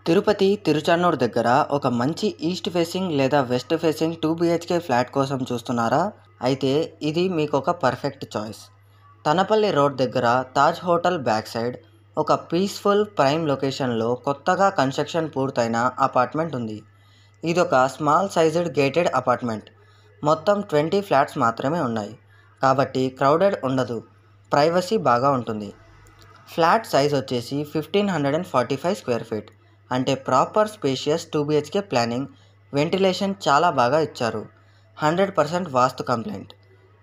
తిరుపతి, తిరుచానూర్ దగ్గర ఒక మంచి ఈస్ట్ ఫేసింగ్ లేదా వెస్ట్ ఫేసింగ్ 2 BHK ఫ్లాట్ కోసం చూస్తున్నారా? అయితే ఇది మీకొక పర్ఫెక్ట్ చాయిస్. తనపల్లి రోడ్ దగ్గర తాజ్ హోటల్ బ్యాక్ సైడ్ ఒక పీస్ఫుల్ ప్రైమ్ లొకేషన్లో కొత్తగా కన్స్ట్రక్షన్ పూర్తయిన అపార్ట్మెంట్ ఉంది. ఇదొక స్మాల్ సైజ్డ్ గేటెడ్ అపార్ట్మెంట్. మొత్తం 20 ఫ్లాట్స్ మాత్రమే ఉన్నాయి. కాబట్టి క్రౌడెడ్ ఉండదు, ప్రైవసీ బాగా ఉంటుంది. ఫ్లాట్ సైజ్ వచ్చేసి 1545 స్క్వేర్ ఫీట్. అంటే proper spacious 2 BHK planning, ventilation చాలా బాగా ఇచ్చారు. 100% వాస్తు కంప్లైంట్.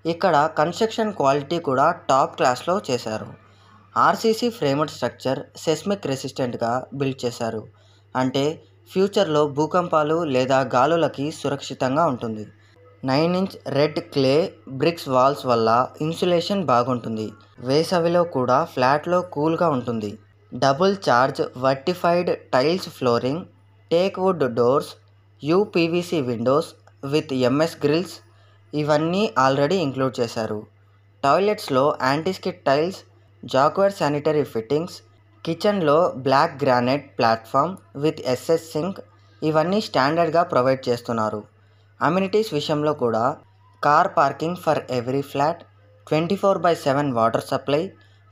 ఇక్కడ కన్స్ట్రక్షన్ క్వాలిటీ కూడా టాప్ క్లాస్లో చేశారు. ఆర్సీసీ ఫ్రేమ్డ్ స్ట్రక్చర్ సెస్మిక్ రెసిస్టెంట్గా బిల్డ్ చేశారు. అంటే ఫ్యూచర్లో భూకంపాలు లేదా గాలులకి సురక్షితంగా ఉంటుంది. 9 inch red clay bricks walls వల్ల ఇన్సులేషన్ బాగుంటుంది. వేసవిలో కూడా ఫ్లాట్లో కూల్గా ఉంటుంది. Double charge vitrified tiles flooring, teak wood doors, UPVC windows with MS grills ఇవన్నీ ఆల్రెడీ ఇంక్లూడ్ చేశారు. టాయిలెట్స్లో antiskid tiles, Jaquar sanitary fittings, కిచెన్లో black granite platform with SS sink ఇవన్నీ స్టాండర్డ్గా ప్రొవైడ్ చేస్తున్నారు. అమ్యూనిటీస్ విషయంలో కూడా car parking for every flat, 24/7 water supply,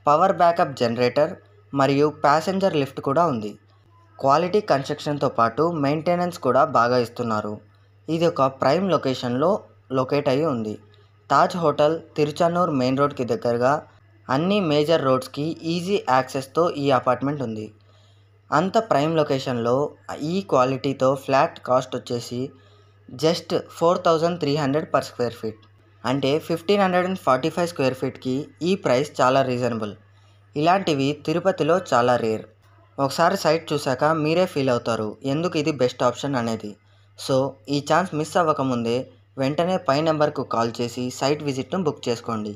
power backup generator మరియు ప్యాసింజర్ లిఫ్ట్ కూడా ఉంది. క్వాలిటీ కన్స్ట్రక్షన్తో పాటు మెయింటెనెన్స్ కూడా బాగా ఇస్తున్నారు. ఇది ఒక ప్రైమ్ లొకేషన్లో లొకేట్ అయి ఉంది. తాజ్ హోటల్ తిరుచానూర్ మెయిన్ రోడ్కి దగ్గరగా అన్ని మేజర్ రోడ్స్కి ఈజీ యాక్సెస్తో ఈ అపార్ట్మెంట్ ఉంది. అంత ప్రైమ్ లొకేషన్లో ఈ క్వాలిటీతో ఫ్లాట్ కాస్ట్ వచ్చేసి జస్ట్ 4300 పర్ స్క్వేర్ ఫీట్. అంటే 1545 స్క్వేర్ ఫీట్కి ఈ ప్రైస్ చాలా రీజనబుల్. ఇలాంటివి తిరుపతిలో చాలా రేర్. ఒకసారి సైట్ చూశాక మీరే ఫీల్ అవుతారు ఎందుకు ఇది బెస్ట్ ఆప్షన్ అనేది. సో ఈ ఛాన్స్ మిస్ అవ్వకముందే వెంటనే పై నెంబర్కు కాల్ చేసి సైట్ విజిట్ను బుక్ చేసుకోండి.